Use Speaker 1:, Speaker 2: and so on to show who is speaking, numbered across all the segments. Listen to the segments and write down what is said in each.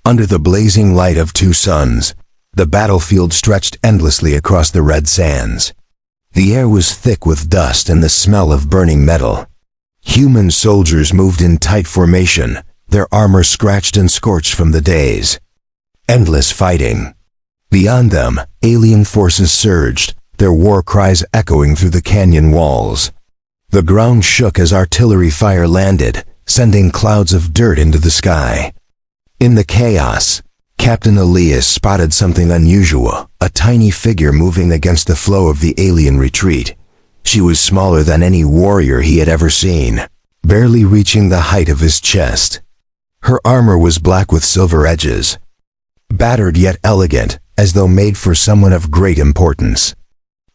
Speaker 1: Under the blazing light of two suns, the battlefield stretched endlessly across the red sands. The air was thick with dust and the smell of burning metal. Human soldiers moved in tight formation, their armor scratched and scorched from the days. Endless fighting. Beyond them, alien forces surged, their war cries echoing through the canyon walls. The ground shook as artillery fire landed, sending clouds of dirt into the sky. In the chaos, Captain Elias spotted something unusual, a tiny figure moving against the flow of the alien retreat. She was smaller than any warrior he had ever seen, barely reaching the height of his chest. Her armor was black with silver edges, battered yet elegant, as though made for someone of great importance.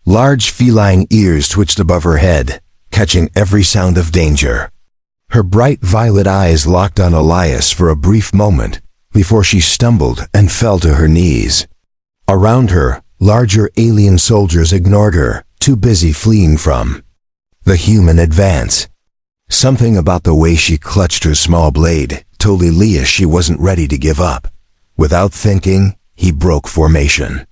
Speaker 1: Large feline ears twitched above her head, catching every sound of danger. Her bright violet eyes locked on Elias for a brief moment, before she stumbled and fell to her knees. Around her, larger alien soldiers ignored her, too busy fleeing from the human advance. Something about the way she clutched her small blade told Elias she wasn't ready to give up. Without thinking, he broke formation.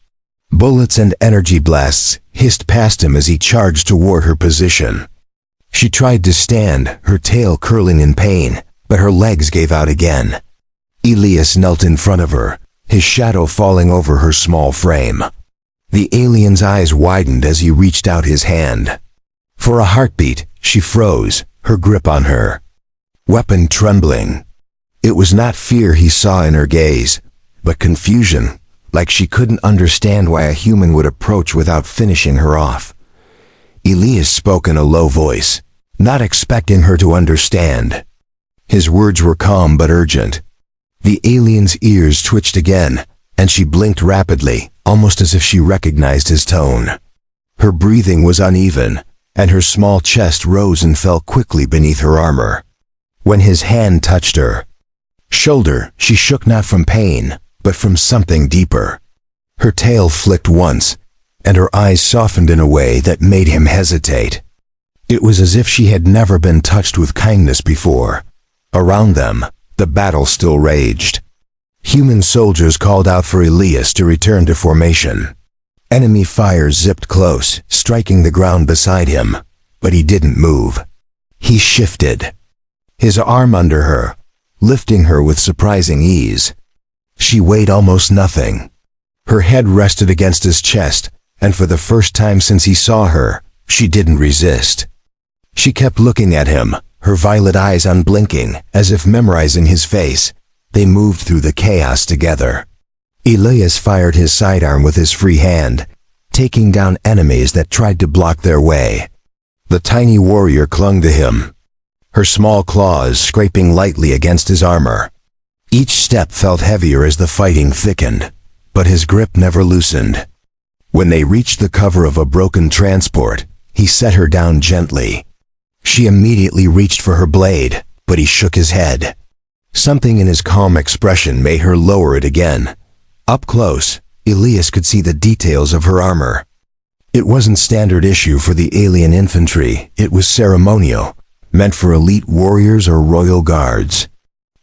Speaker 1: Bullets and energy blasts hissed past him as he charged toward her position. She tried to stand, her tail curling in pain, but her legs gave out again. Elias knelt in front of her, his shadow falling over her small frame. The alien's eyes widened as he reached out his hand. For a heartbeat, she froze, her grip on her weapon trembling. It was not fear he saw in her gaze, but confusion, like she couldn't understand why a human would approach without finishing her off. Elias spoke in a low voice, not expecting her to understand. His words were calm but urgent. The alien's ears twitched again, and she blinked rapidly, almost as if she recognized his tone. Her breathing was uneven, and her small chest rose and fell quickly beneath her armor. When his hand touched her shoulder, she shook not from pain, but from something deeper. Her tail flicked once, and her eyes softened in a way that made him hesitate. It was as if she had never been touched with kindness before. Around them, the battle still raged. Human soldiers called out for Elias to return to formation. Enemy fire zipped close, striking the ground beside him, but he didn't move. He shifted, his arm under her, lifting her with surprising ease. She weighed almost nothing. Her head rested against his chest, and for the first time since he saw her, she didn't resist. She kept looking at him, her violet eyes unblinking, as if memorizing his face. They moved through the chaos together. Elias fired his sidearm with his free hand, taking down enemies that tried to block their way. The tiny warrior clung to him, her small claws scraping lightly against his armor. Each step felt heavier as the fighting thickened, but his grip never loosened. When they reached the cover of a broken transport, he set her down gently. She immediately reached for her blade, but he shook his head. Something in his calm expression made her lower it again. Up close, Elias could see the details of her armor. It wasn't standard issue for the alien infantry, it was ceremonial, meant for elite warriors or royal guards.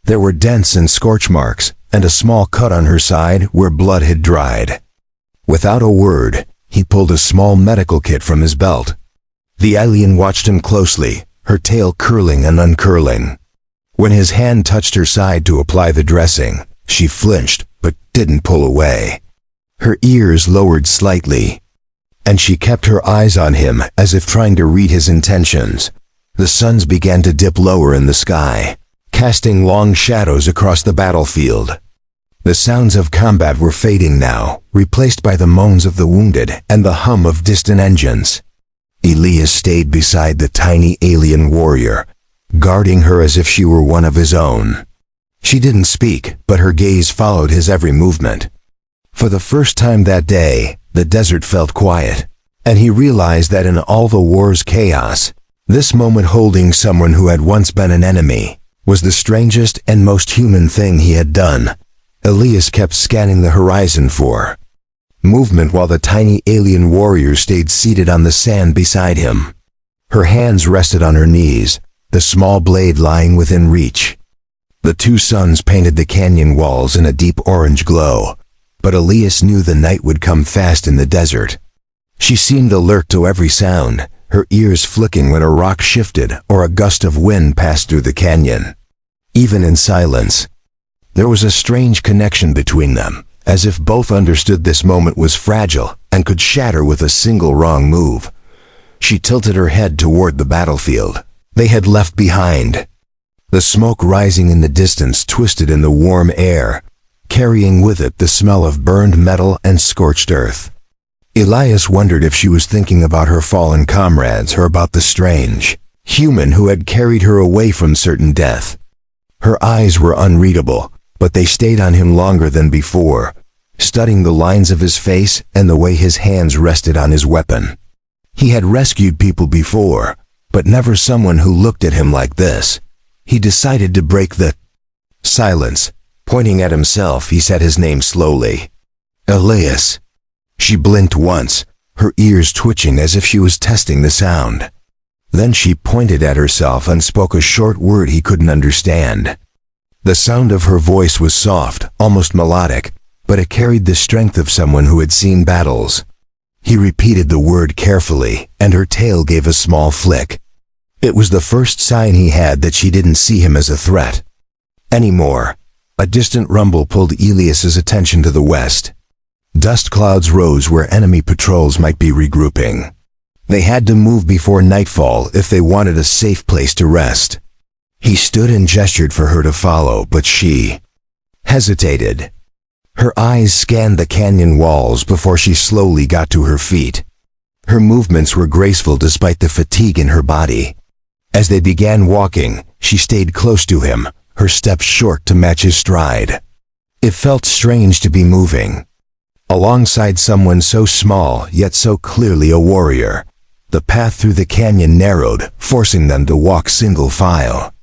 Speaker 1: There were dents and scorch marks, and a small cut on her side where blood had dried. Without a word, he pulled a small medical kit from his belt. The alien watched him closely, her tail curling and uncurling. When his hand touched her side to apply the dressing, she flinched, but didn't pull away. Her ears lowered slightly, and she kept her eyes on him as if trying to read his intentions. The suns began to dip lower in the sky, casting long shadows across the battlefield. The sounds of combat were fading now, replaced by the moans of the wounded and the hum of distant engines. Elias stayed beside the tiny alien warrior, guarding her as if she were one of his own. She didn't speak, but her gaze followed his every movement. For the first time that day, the desert felt quiet, and he realized that in all the war's chaos, this moment holding someone who had once been an enemy was the strangest and most human thing he had done. Elias kept scanning the horizon for movement while the tiny alien warrior stayed seated on the sand beside him. Her hands rested on her knees, the small blade lying within reach. The two suns painted the canyon walls in a deep orange glow, but Elias knew the night would come fast in the desert. She seemed alert to every sound, her ears flicking when a rock shifted or a gust of wind passed through the canyon. Even in silence, there was a strange connection between them, as if both understood this moment was fragile and could shatter with a single wrong move. She tilted her head toward the battlefield they had left behind. The smoke rising in the distance twisted in the warm air, carrying with it the smell of burned metal and scorched earth. Elias wondered if she was thinking about her fallen comrades or about the strange human who had carried her away from certain death. Her eyes were unreadable, but they stayed on him longer than before, studying the lines of his face and the way his hands rested on his weapon. He had rescued people before, but never someone who looked at him like this. He decided to break the silence. Pointing at himself, he said his name slowly. Elias. She blinked once, her ears twitching as if she was testing the sound. Then she pointed at herself and spoke a short word he couldn't understand. The sound of her voice was soft, almost melodic, but it carried the strength of someone who had seen battles. He repeated the word carefully, and her tail gave a small flick. It was the first sign he had that she didn't see him as a threat anymore. A distant rumble pulled Elias's attention to the west. Dust clouds rose where enemy patrols might be regrouping. They had to move before nightfall if they wanted a safe place to rest. He stood and gestured for her to follow, but she hesitated. Her eyes scanned the canyon walls before she slowly got to her feet. Her movements were graceful despite the fatigue in her body. As they began walking, she stayed close to him, her steps short to match his stride. It felt strange to be moving alongside someone so small yet so clearly a warrior. The path through the canyon narrowed, forcing them to walk single file.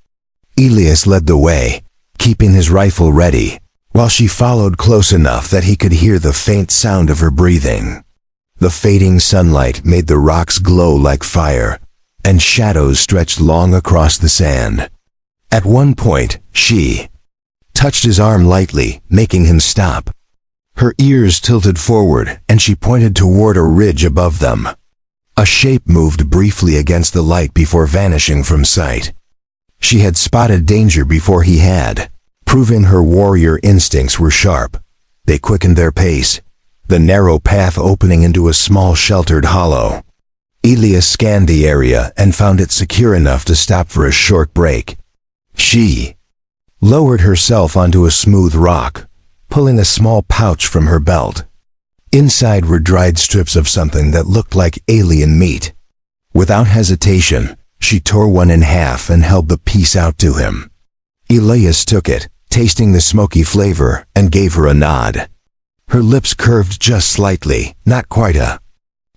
Speaker 1: Elias led the way, keeping his rifle ready, while she followed close enough that he could hear the faint sound of her breathing. The fading sunlight made the rocks glow like fire, and shadows stretched long across the sand. At one point, she touched his arm lightly, making him stop. Her ears tilted forward, and she pointed toward a ridge above them. A shape moved briefly against the light before vanishing from sight. She had spotted danger before he had, proving her warrior instincts were sharp. They quickened their pace, the narrow path opening into a small sheltered hollow. Elias scanned the area and found it secure enough to stop for a short break. She lowered herself onto a smooth rock, pulling a small pouch from her belt. Inside were dried strips of something that looked like alien meat. Without hesitation, she tore one in half and held the piece out to him. Elias took it, tasting the smoky flavor, and gave her a nod. Her lips curved just slightly, not quite a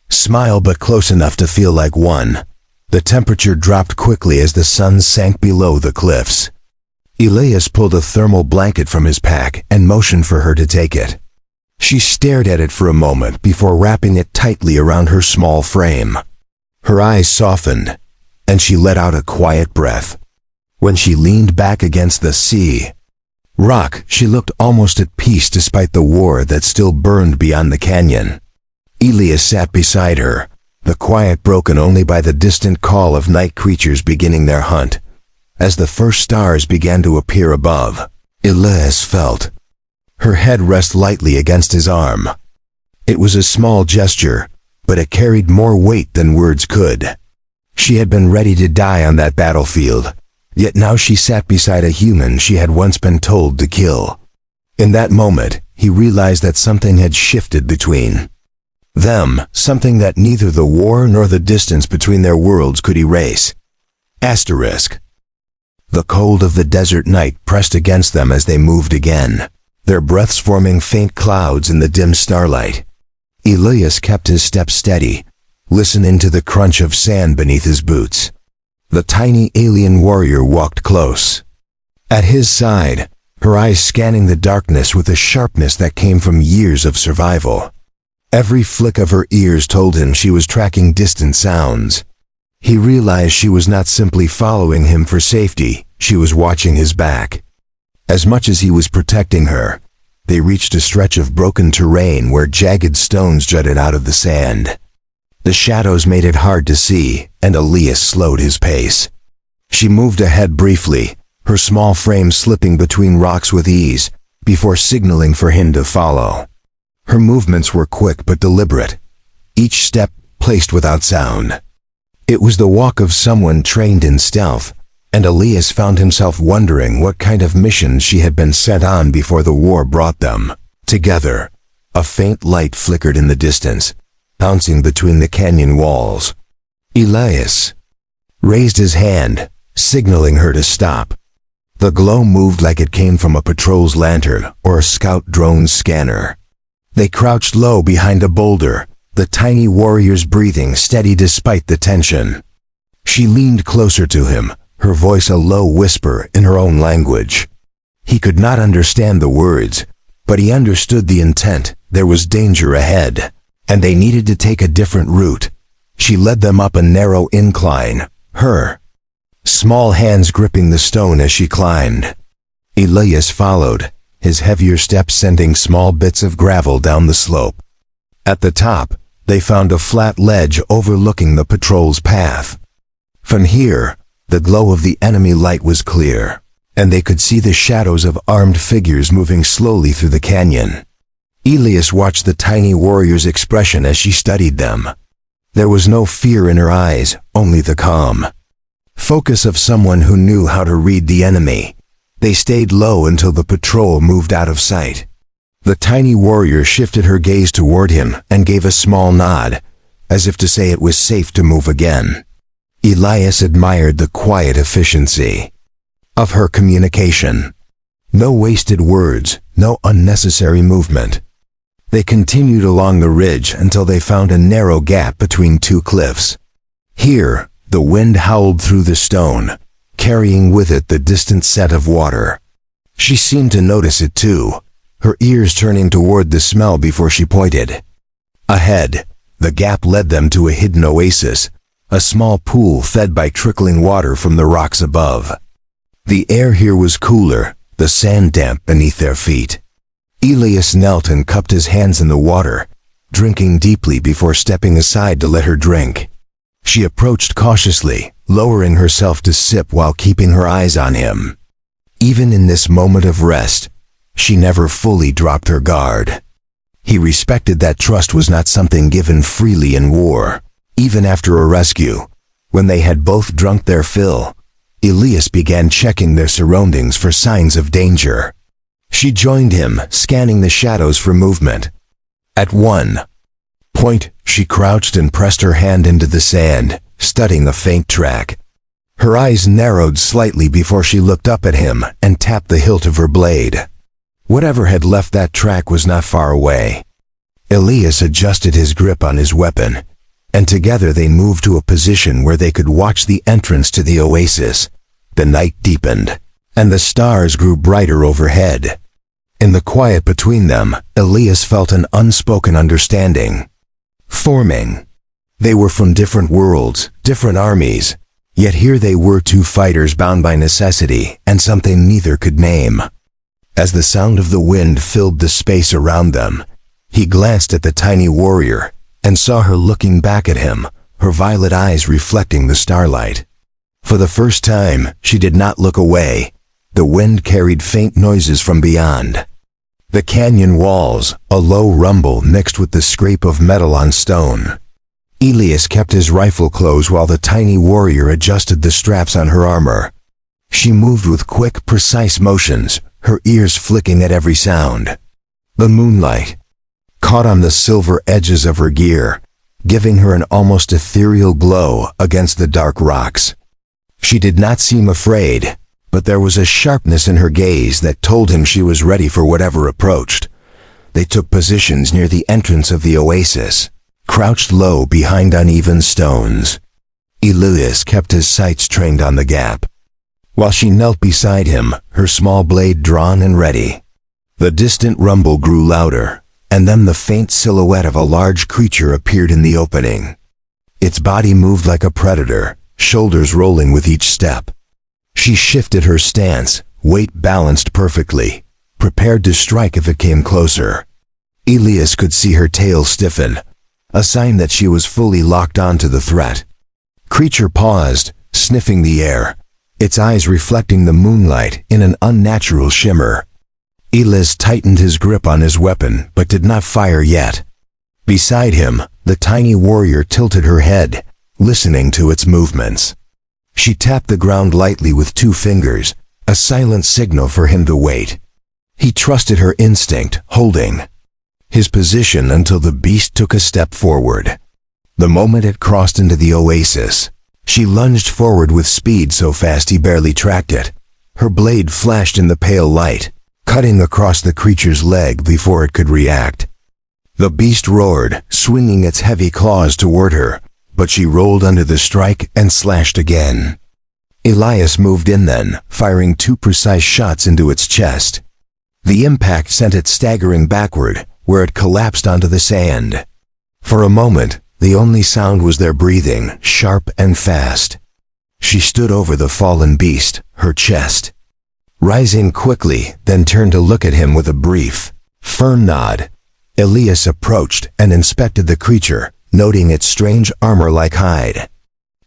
Speaker 1: smile but close enough to feel like one. The temperature dropped quickly as the sun sank below the cliffs. Elias pulled a thermal blanket from his pack and motioned for her to take it. She stared at it for a moment before wrapping it tightly around her small frame. Her eyes softened, and she let out a quiet breath. When she leaned back against the rock, she looked almost at peace despite the war that still burned beyond the canyon. Elias sat beside her, the quiet broken only by the distant call of night creatures beginning their hunt. As the first stars began to appear above, Elias felt her head rest lightly against his arm. It was a small gesture, but it carried more weight than words could. She had been ready to die on that battlefield, yet now she sat beside a human she had once been told to kill. In that moment, he realized that something had shifted between them, something that neither the war nor the distance between their worlds could erase. Asterisk. The cold of the desert night pressed against them as they moved again, their breaths forming faint clouds in the dim starlight. Elias kept his steps steady, listening to the crunch of sand beneath his boots. The tiny alien warrior walked close. At his side, her eyes scanning the darkness with a sharpness that came from years of survival. Every flick of her ears told him she was tracking distant sounds. He realized she was not simply following him for safety, she was watching his back. As much as he was protecting her, they reached a stretch of broken terrain where jagged stones jutted out of the sand. The shadows made it hard to see, and Elias slowed his pace. She moved ahead briefly, her small frame slipping between rocks with ease, before signaling for him to follow. Her movements were quick but deliberate, each step placed without sound. It was the walk of someone trained in stealth, and Elias found himself wondering what kind of mission she had been sent on before the war brought them together. A faint light flickered in the distance, bouncing between the canyon walls. Elias raised his hand, signaling her to stop. The glow moved like it came from a patrol's lantern or a scout drone's scanner. They crouched low behind a boulder, the tiny warrior's breathing steady despite the tension. She leaned closer to him, her voice a low whisper in her own language. He could not understand the words, but he understood the intent. There was danger ahead, and they needed to take a different route. She led them up a narrow incline, her small hands gripping the stone as she climbed. Elias followed, his heavier steps sending small bits of gravel down the slope. At the top, they found a flat ledge overlooking the patrol's path. From here, the glow of the enemy light was clear, and they could see the shadows of armed figures moving slowly through the canyon. Elias watched the tiny warrior's expression as she studied them. There was no fear in her eyes, only the calm focus of someone who knew how to read the enemy. They stayed low until the patrol moved out of sight. The tiny warrior shifted her gaze toward him and gave a small nod, as if to say it was safe to move again. Elias admired the quiet efficiency of her communication. No wasted words, no unnecessary movement. They continued along the ridge until they found a narrow gap between two cliffs. Here, the wind howled through the stone, carrying with it the distant scent of water. She seemed to notice it too, her ears turning toward the smell before she pointed. Ahead, the gap led them to a hidden oasis, a small pool fed by trickling water from the rocks above. The air here was cooler, the sand damp beneath their feet. Elias knelt and cupped his hands in the water, drinking deeply before stepping aside to let her drink. She approached cautiously, lowering herself to sip while keeping her eyes on him. Even in this moment of rest, she never fully dropped her guard. He respected that trust was not something given freely in war. Even after a rescue, when they had both drunk their fill, Elias began checking their surroundings for signs of danger. She joined him, scanning the shadows for movement. At one point, she crouched and pressed her hand into the sand, studying a faint track. Her eyes narrowed slightly before she looked up at him and tapped the hilt of her blade. Whatever had left that track was not far away. Elias adjusted his grip on his weapon, and together they moved to a position where they could watch the entrance to the oasis. The night deepened, and the stars grew brighter overhead. In the quiet between them, Elias felt an unspoken understanding forming. They were from different worlds, different armies, yet here they were, two fighters bound by necessity and something neither could name. As the sound of the wind filled the space around them, he glanced at the tiny warrior and saw her looking back at him, her violet eyes reflecting the starlight. For the first time, she did not look away. The wind carried faint noises from beyond. The canyon walls, a low rumble mixed with the scrape of metal on stone. Elias kept his rifle close while the tiny warrior adjusted the straps on her armor. She moved with quick, precise motions, her ears flicking at every sound. The moonlight caught on the silver edges of her gear, giving her an almost ethereal glow against the dark rocks. She did not seem afraid, but there was a sharpness in her gaze that told him she was ready for whatever approached. They took positions near the entrance of the oasis, crouched low behind uneven stones. Elias kept his sights trained on the gap, while she knelt beside him, her small blade drawn and ready. The distant rumble grew louder, and then the faint silhouette of a large creature appeared in the opening. Its body moved like a predator, shoulders rolling with each step. She shifted her stance, weight balanced perfectly, prepared to strike if it came closer. Elias could see her tail stiffen, a sign that she was fully locked onto the threat. Creature paused, sniffing the air, its eyes reflecting the moonlight in an unnatural shimmer. Elias tightened his grip on his weapon but did not fire yet. Beside him, the tiny warrior tilted her head, listening to its movements. She tapped the ground lightly with 2 fingers, a silent signal for him to wait. He trusted her instinct, holding his position until the beast took a step forward. The moment it crossed into the oasis, she lunged forward with speed so fast he barely tracked it. Her blade flashed in the pale light, cutting across the creature's leg before it could react. The beast roared, swinging its heavy claws toward her, but she rolled under the strike and slashed again. Elias moved in then, firing 2 precise shots into its chest. The impact sent it staggering backward, where it collapsed onto the sand. For a moment, the only sound was their breathing, sharp and fast. She stood over the fallen beast, her chest rising quickly, then turned to look at him with a brief, firm nod. Elias approached and inspected the creature, noting its strange armor-like hide.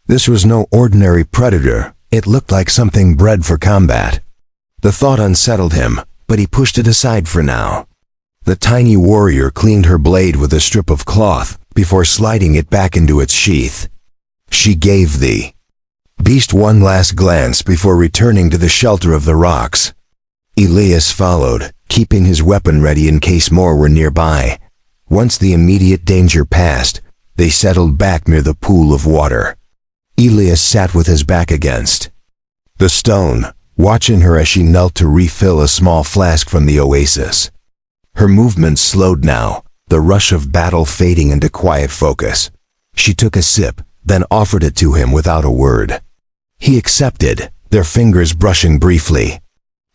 Speaker 1: This was no ordinary predator, it looked like something bred for combat. The thought unsettled him, but he pushed it aside for now. The tiny warrior cleaned her blade with a strip of cloth before sliding it back into its sheath. She gave the beast one last glance before returning to the shelter of the rocks. Elias followed, keeping his weapon ready in case more were nearby. Once the immediate danger passed, they settled back near the pool of water. Elias sat with his back against the stone, watching her as she knelt to refill a small flask from the oasis. Her movements slowed now, the rush of battle fading into quiet focus. She took a sip, then offered it to him without a word. He accepted, their fingers brushing briefly.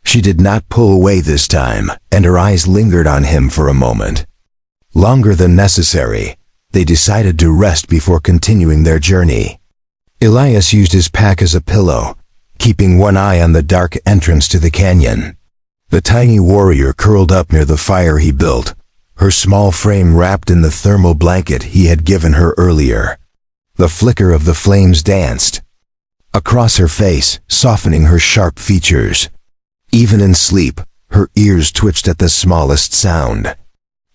Speaker 1: She did not pull away this time, and her eyes lingered on him for a moment. Longer than necessary, they decided to rest before continuing their journey. Elias used his pack as a pillow, keeping one eye on the dark entrance to the canyon. The tiny warrior curled up near the fire he built, her small frame wrapped in the thermal blanket he had given her earlier. The flicker of the flames danced across her face, softening her sharp features. Even in sleep, her ears twitched at the smallest sound.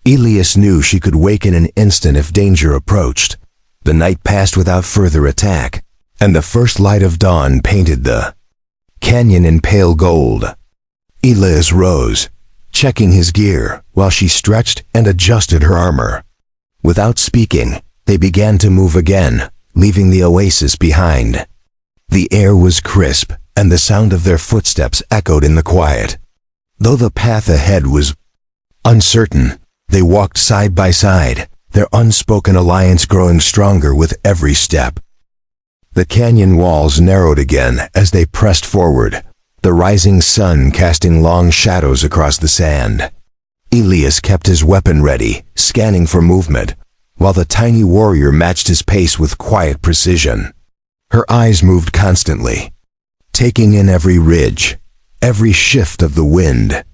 Speaker 1: Elias knew she could wake in an instant if danger approached. The night passed without further attack, and the first light of dawn painted the canyon in pale gold. Elias rose, checking his gear, while she stretched and adjusted her armor. Without speaking, they began to move again, leaving the oasis behind. The air was crisp, and the sound of their footsteps echoed in the quiet. Though the path ahead was uncertain, they walked side by side, their unspoken alliance growing stronger with every step. The canyon walls narrowed again as they pressed forward, the rising sun casting long shadows across the sand. Elias kept his weapon ready, scanning for movement, while the tiny warrior matched his pace with quiet precision. Her eyes moved constantly, taking in every ridge, every shift of the wind.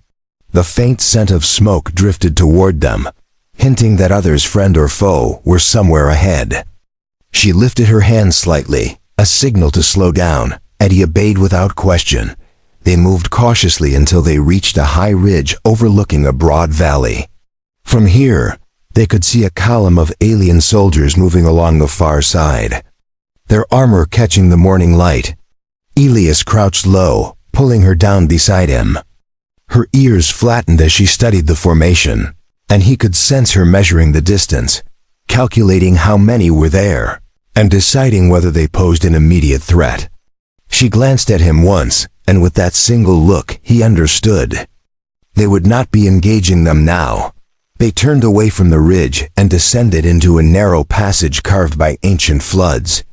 Speaker 1: The faint scent of smoke drifted toward them, hinting that others, friend or foe, were somewhere ahead. She lifted her hand slightly, a signal to slow down, and he obeyed without question. They moved cautiously until they reached a high ridge overlooking a broad valley. From here, they could see a column of alien soldiers moving along the far side, their armor catching the morning light. Elias crouched low, pulling her down beside him. Her ears flattened as she studied the formation, and he could sense her measuring the distance, calculating how many were there, and deciding whether they posed an immediate threat. She glanced at him once, and with that single look, he understood. They would not be engaging them now. They turned away from the ridge and descended into a narrow passage carved by ancient floods.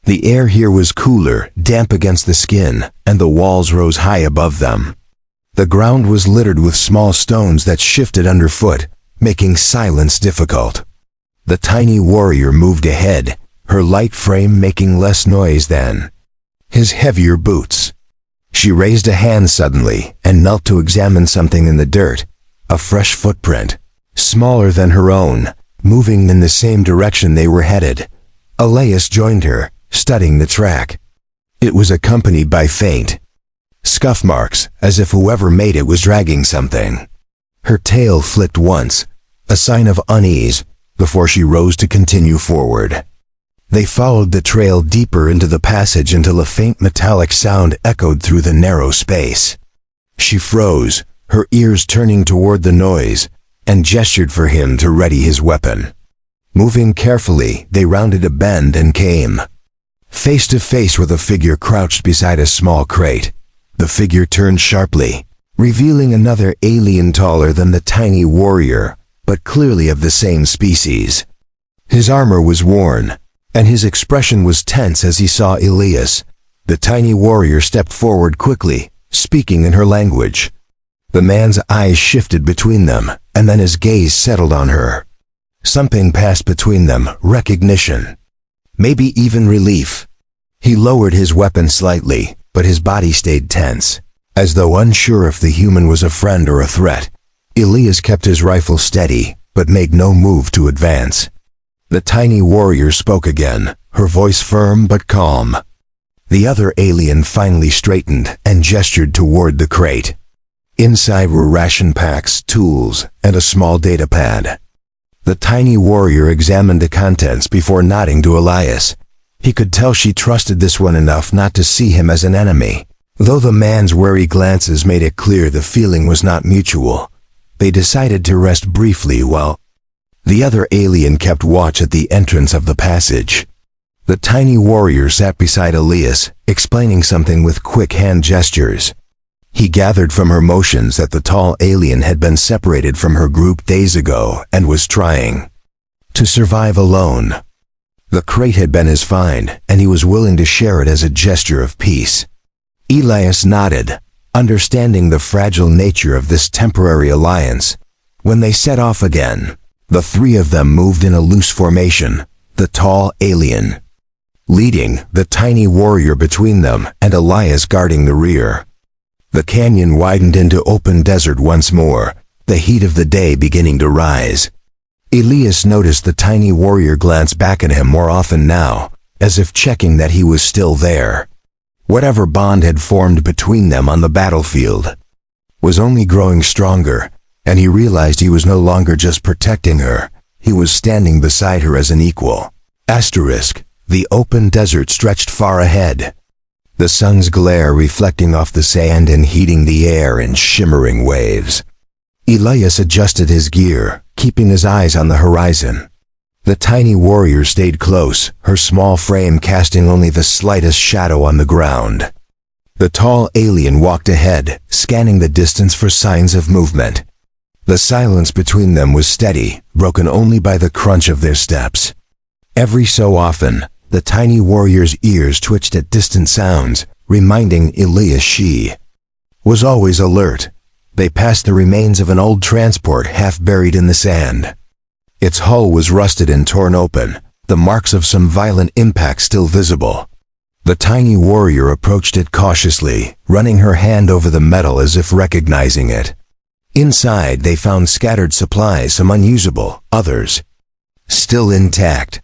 Speaker 1: The air here was cooler, damp against the skin, and the walls rose high above them. The ground was littered with small stones that shifted underfoot, making silence difficult. The tiny warrior moved ahead, her light frame making less noise than his heavier boots. She raised a hand suddenly and knelt to examine something in the dirt, a fresh footprint, smaller than her own, moving in the same direction they were headed. Elias joined her, studying the track. It was accompanied by faint scuff marks, as if whoever made it was dragging something. Her tail flicked once, a sign of unease, before she rose to continue forward. They followed the trail deeper into the passage until a faint metallic sound echoed through the narrow space. She froze, her ears turning toward the noise, and gestured for him to ready his weapon. Moving carefully, they rounded a bend and came face to face with a figure crouched beside a small crate. The figure turned sharply, revealing another alien taller than the tiny warrior, but clearly of the same species. His armor was worn, and his expression was tense as he saw Elias. The tiny warrior stepped forward quickly, speaking in her language. The man's eyes shifted between them, and then his gaze settled on her. Something passed between them, recognition, maybe even relief. He lowered his weapon slightly, but his body stayed tense, as though unsure if the human was a friend or a threat. Elias kept his rifle steady, but made no move to advance. The tiny warrior spoke again, her voice firm but calm. The other alien finally straightened and gestured toward the crate. Inside were ration packs, tools, and a small data pad. The tiny warrior examined the contents before nodding to Elias. He could tell she trusted this one enough not to see him as an enemy. Though the man's wary glances made it clear the feeling was not mutual, they decided to rest briefly while the other alien kept watch at the entrance of the passage. The tiny warrior sat beside Elias, explaining something with quick hand gestures. He gathered from her motions that the tall alien had been separated from her group days ago and was trying to survive alone. The crate had been his find, and he was willing to share it as a gesture of peace. Elias nodded, understanding the fragile nature of this temporary alliance. When they set off again, the three of them moved in a loose formation, the tall alien leading, the tiny warrior between them, and Elias guarding the rear. The canyon widened into open desert once more, the heat of the day beginning to rise. Elias noticed the tiny warrior glance back at him more often now, as if checking that he was still there. Whatever bond had formed between them on the battlefield was only growing stronger, and he realized he was no longer just protecting her, he was standing beside her as an equal. The open desert stretched far ahead, the sun's glare reflecting off the sand and heating the air in shimmering waves. Elias adjusted his gear, keeping his eyes on the horizon. The tiny warrior stayed close, her small frame casting only the slightest shadow on the ground. The tall alien walked ahead, scanning the distance for signs of movement. The silence between them was steady, broken only by the crunch of their steps. Every so often, the tiny warrior's ears twitched at distant sounds, reminding Elias she was always alert. They passed the remains of an old transport half buried in the sand. Its hull was rusted and torn open, the marks of some violent impact still visible. The tiny warrior approached it cautiously, running her hand over the metal as if recognizing it. Inside they found scattered supplies, some unusable, others still intact.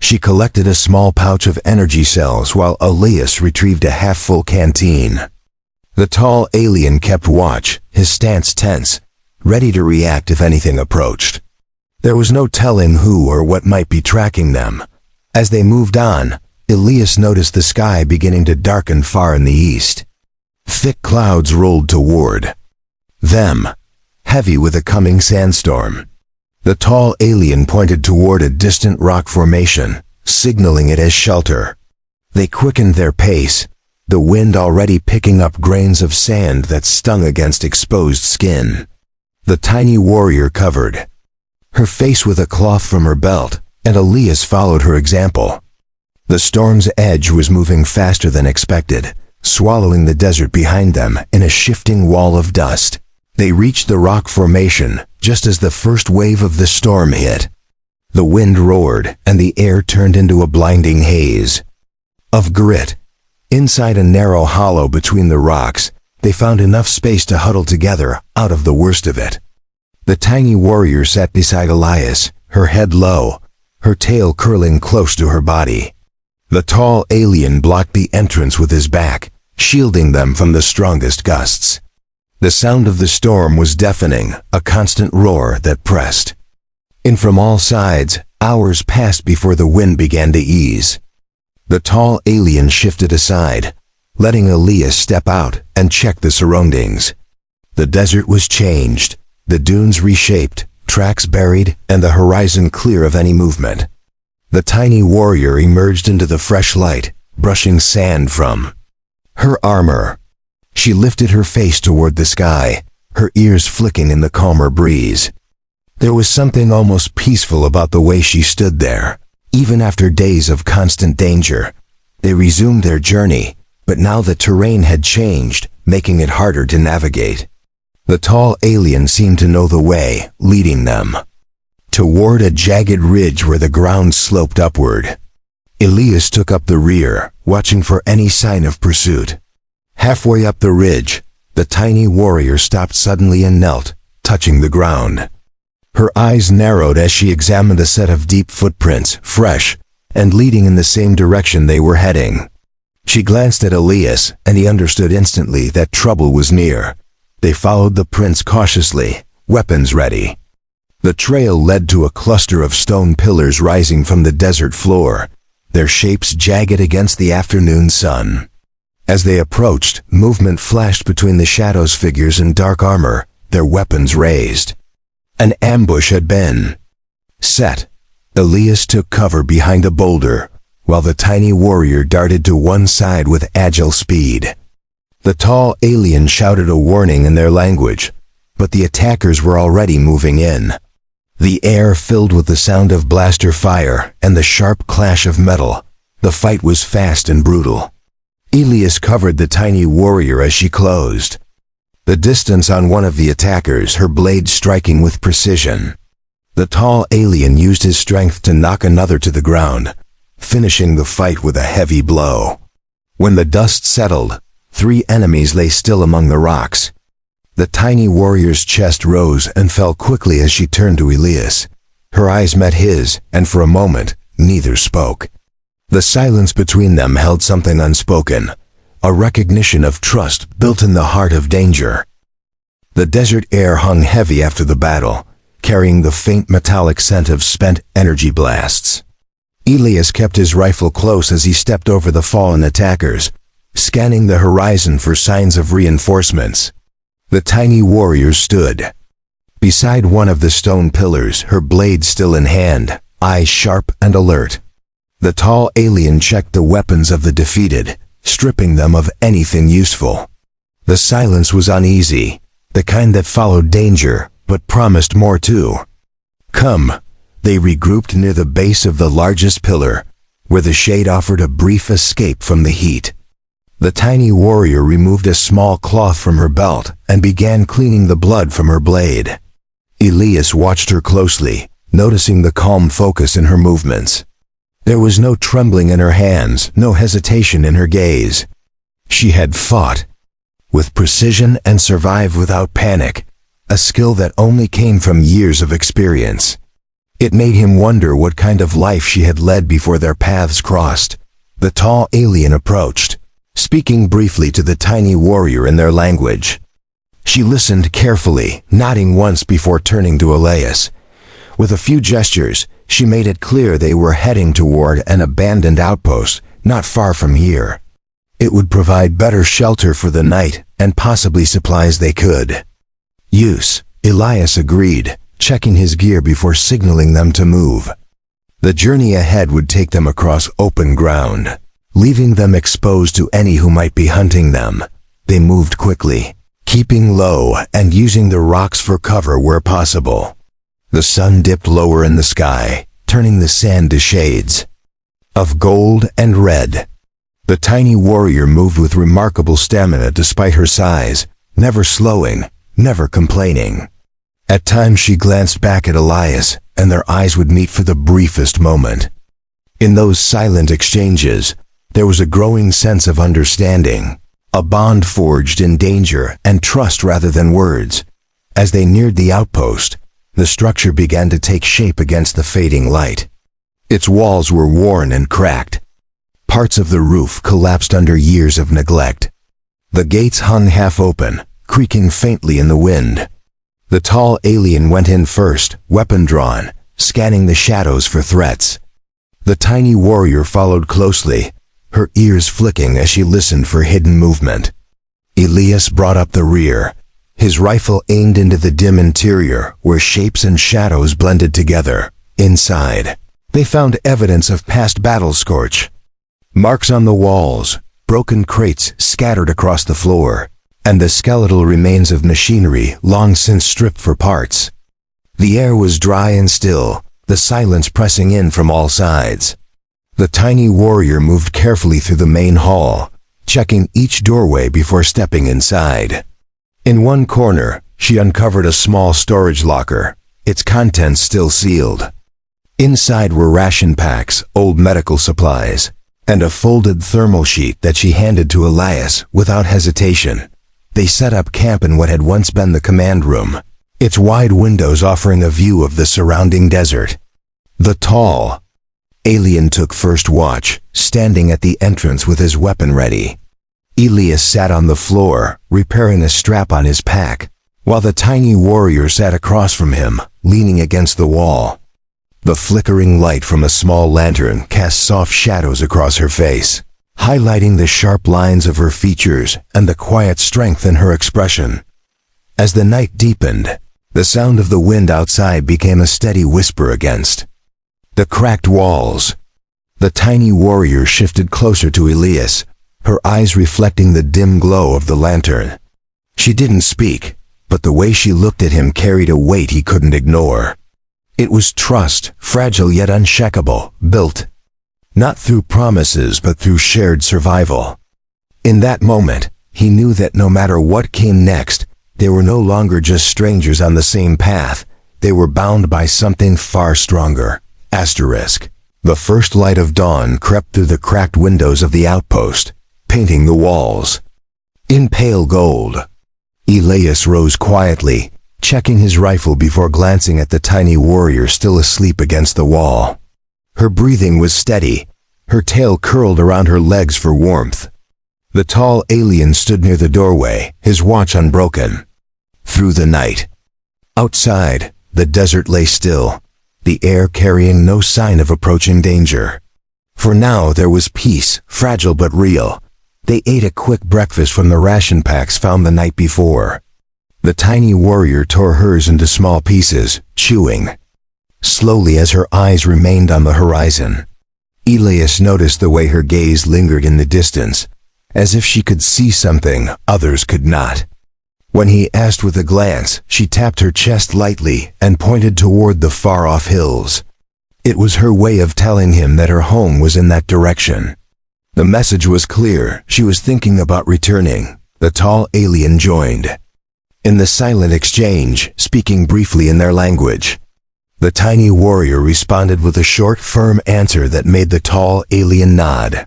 Speaker 1: She collected a small pouch of energy cells while Elias retrieved a half-full canteen. The tall alien kept watch, his stance tense, ready to react if anything approached. There was no telling who or what might be tracking them. As they moved on, Elias noticed the sky beginning to darken far in the east. Thick clouds rolled toward them, heavy with a coming sandstorm. The tall alien pointed toward a distant rock formation, signaling it as shelter. They quickened their pace, the wind already picking up grains of sand that stung against exposed skin. The tiny warrior covered her face with a cloth from her belt, and Elias followed her example. The storm's edge was moving faster than expected, swallowing the desert behind them in a shifting wall of dust. They reached the rock formation just as the first wave of the storm hit. The wind roared, and the air turned into a blinding haze of grit. Inside a narrow hollow between the rocks, they found enough space to huddle together out of the worst of it. The tiny warrior sat beside Elias, her head low, her tail curling close to her body. The tall alien blocked the entrance with his back, shielding them from the strongest gusts. The sound of the storm was deafening, a constant roar that pressed in from all sides. Hours passed before the wind began to ease. The tall alien shifted aside, letting Elias step out and check the surroundings. The desert was changed, the dunes reshaped, tracks buried, and the horizon clear of any movement. The tiny warrior emerged into the fresh light, brushing sand from her armor. She lifted her face toward the sky, her ears flicking in the calmer breeze. There was something almost peaceful about the way she stood there. Even after days of constant danger, they resumed their journey, but now the terrain had changed, making it harder to navigate. The tall alien seemed to know the way, leading them toward a jagged ridge where the ground sloped upward. Elias took up the rear, watching for any sign of pursuit. Halfway up the ridge, the tiny warrior stopped suddenly and knelt, touching the ground. Her eyes narrowed as she examined a set of deep footprints, fresh, and leading in the same direction they were heading. She glanced at Elias, and he understood instantly that trouble was near. They followed the prints cautiously, weapons ready. The trail led to a cluster of stone pillars rising from the desert floor, their shapes jagged against the afternoon sun. As they approached, movement flashed between the shadows, figures in dark armor, their weapons raised. An ambush had been set. Elias took cover behind a boulder, while the tiny warrior darted to one side with agile speed. The tall alien shouted a warning in their language, but the attackers were already moving in. The air filled with the sound of blaster fire and the sharp clash of metal. The fight was fast and brutal. Elias covered the tiny warrior as she closed the distance on one of the attackers, her blade striking with precision. The tall alien used his strength to knock another to the ground, finishing the fight with a heavy blow. When the dust settled, 3 enemies lay still among the rocks. The tiny warrior's chest rose and fell quickly as she turned to Elias. Her eyes met his, and for a moment, neither spoke. The silence between them held something unspoken, a recognition of trust built in the heart of danger. The desert air hung heavy after the battle, carrying the faint metallic scent of spent energy blasts. Elias kept his rifle close as he stepped over the fallen attackers, scanning the horizon for signs of reinforcements. The tiny warrior stood beside one of the stone pillars, her blade still in hand, eyes sharp and alert. The tall alien checked the weapons of the defeated, stripping them of anything useful. The silence was uneasy, the kind that followed danger, but promised more too. Come. They regrouped near the base of the largest pillar, where the shade offered a brief escape from the heat. The tiny warrior removed a small cloth from her belt and began cleaning the blood from her blade. Elias watched her closely, noticing the calm focus in her movements. There was no trembling in her hands, no hesitation in her gaze. She had fought with precision and survived without panic, a skill that only came from years of experience. It made him wonder what kind of life she had led before their paths crossed. The tall alien approached, speaking briefly to the tiny warrior in their language. She listened carefully, nodding once before turning to Elias. With a few gestures, she made it clear they were heading toward an abandoned outpost not far from here. It would provide better shelter for the night and possibly supplies they could use. Elias agreed, checking his gear before signaling them to move. The journey ahead would take them across open ground, leaving them exposed to any who might be hunting them. They moved quickly, keeping low and using the rocks for cover where possible. The sun dipped lower in the sky, turning the sand to shades of gold and red. The tiny warrior moved with remarkable stamina despite her size, never slowing, never complaining. At times she glanced back at Elias, and their eyes would meet for the briefest moment. In those silent exchanges, There was a growing sense of understanding, a bond forged in danger and trust rather than words. As they neared the outpost, the structure began to take shape against the fading light. Its walls were worn and cracked. Parts of the roof collapsed under years of neglect. The gates hung half open, creaking faintly in the wind. The tall alien went in first, weapon drawn, scanning the shadows for threats. The tiny warrior followed closely, her ears flicking as she listened for hidden movement. Elias brought up the rear, his rifle aimed into the dim interior where shapes and shadows blended together. Inside, they found evidence of past battle scorch. Marks on the walls, broken crates scattered across the floor, and the skeletal remains of machinery long since stripped for parts. The air was dry and still, the silence pressing in from all sides. The tiny warrior moved carefully through the main hall, checking each doorway before stepping inside. In one corner, she uncovered a small storage locker, its contents still sealed. Inside were ration packs, old medical supplies, and a folded thermal sheet that she handed to Elias without hesitation. They set up camp in what had once been the command room, its wide windows offering a view of the surrounding desert. The tall alien took first watch, standing at the entrance with his weapon ready. Elias sat on the floor, repairing a strap on his pack, while the tiny warrior sat across from him, leaning against the wall. The flickering light from a small lantern cast soft shadows across her face, highlighting the sharp lines of her features and the quiet strength in her expression. As the night deepened, the sound of the wind outside became a steady whisper against the cracked walls. The tiny warrior shifted closer to Elias, her eyes reflecting the dim glow of the lantern. She didn't speak, but the way she looked at him carried a weight he couldn't ignore. It was trust, fragile yet unshakable, built not through promises but through shared survival. In that moment, he knew that no matter what came next, they were no longer just strangers on the same path. They were bound by something far stronger. The first light of dawn crept through the cracked windows of the outpost, painting the walls in pale gold. Elias rose quietly, checking his rifle before glancing at the tiny warrior still asleep against the wall. Her breathing was steady, her tail curled around her legs for warmth. The tall alien stood near the doorway, his watch unbroken. Through the night, outside, the desert lay still, the air carrying no sign of approaching danger. For now there was peace, fragile but real. They ate a quick breakfast from the ration packs found the night before. The tiny warrior tore hers into small pieces, chewing slowly as her eyes remained on the horizon. Elias noticed the way her gaze lingered in the distance, as if she could see something others could not. When he asked with a glance, she tapped her chest lightly and pointed toward the far-off hills. It was her way of telling him that her home was in that direction. The message was clear. She was thinking about returning. The tall alien joined in the silent exchange, speaking briefly in their language. The tiny warrior responded with a short, firm answer that made the tall alien nod.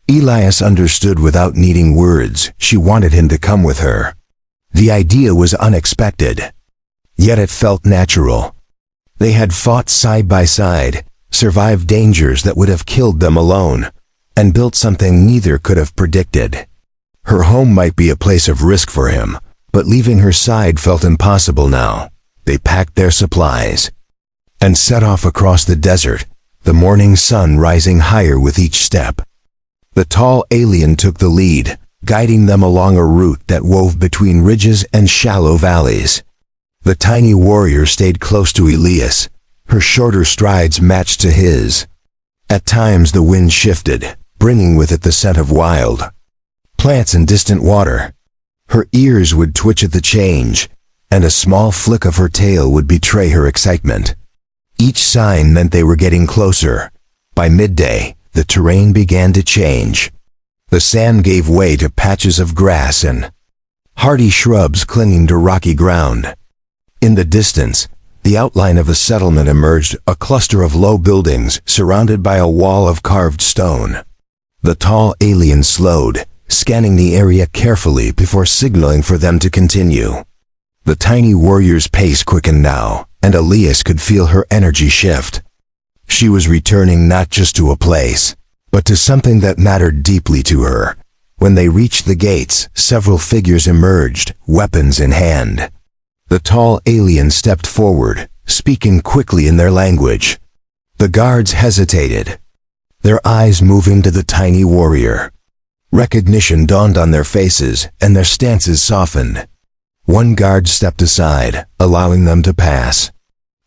Speaker 1: Elias understood without needing words. She wanted him to come with her. The idea was unexpected, yet it felt natural. They had fought side by side, survived dangers that would have killed them alone, and built something neither could have predicted. Her home might be a place of risk for him, but leaving her side felt impossible now. They packed their supplies and set off across the desert, the morning sun rising higher with each step. The tall alien took the lead, guiding them along a route that wove between ridges and shallow valleys. The tiny warrior stayed close to Elias, her shorter strides matched to his. At times the wind shifted, bringing with it the scent of wild plants and distant water. Her ears would twitch at the change, and a small flick of her tail would betray her excitement. Each sign meant they were getting closer. By midday, the terrain began to change. The sand gave way to patches of grass and hardy shrubs clinging to rocky ground. In the distance, the outline of a settlement emerged, a cluster of low buildings surrounded by a wall of carved stone. The tall alien slowed, scanning the area carefully before signaling for them to continue. The tiny warrior's pace quickened now, and Elias could feel her energy shift. She was returning not just to a place, but to something that mattered deeply to her. When they reached the gates, several figures emerged, weapons in hand. The tall alien stepped forward, speaking quickly in their language. The guards hesitated, their eyes moving to the tiny warrior. Recognition dawned on their faces, and their stances softened. One guard stepped aside, allowing them to pass.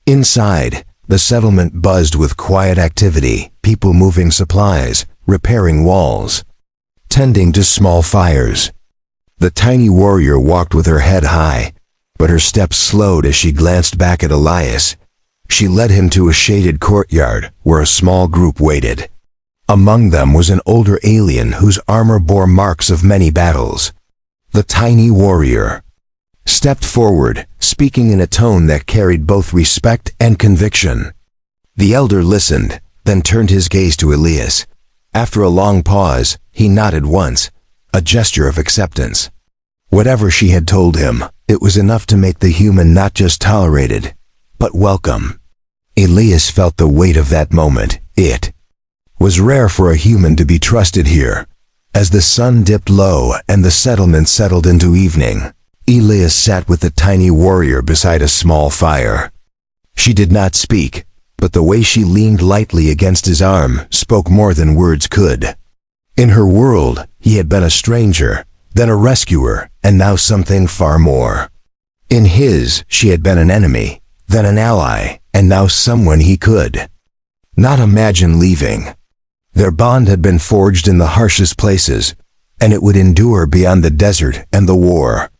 Speaker 1: Inside, the settlement buzzed with quiet activity, people moving supplies, repairing walls, tending to small fires. The tiny warrior walked with her head high, but her steps slowed as she glanced back at Elias. She led him to a shaded courtyard where a small group waited. Among them was an older alien whose armor bore marks of many battles. The tiny warrior stepped forward, speaking in a tone that carried both respect and conviction. The elder listened, then turned his gaze to Elias. After a long pause, he nodded once, a gesture of acceptance. Whatever she had told him, it was enough to make the human not just tolerated, but welcome. Elias felt the weight of that moment. It was rare for a human to be trusted here. As the sun dipped low and the settlement settled into evening, Elias sat with the tiny warrior beside a small fire. She did not speak, but the way she leaned lightly against his arm spoke more than words could. In her world, he had been a stranger, then a rescuer, and now something far more. In his, she had been an enemy, then an ally, and now someone he could not imagine leaving. Their bond had been forged in the harshest places, and it would endure beyond the desert and the war.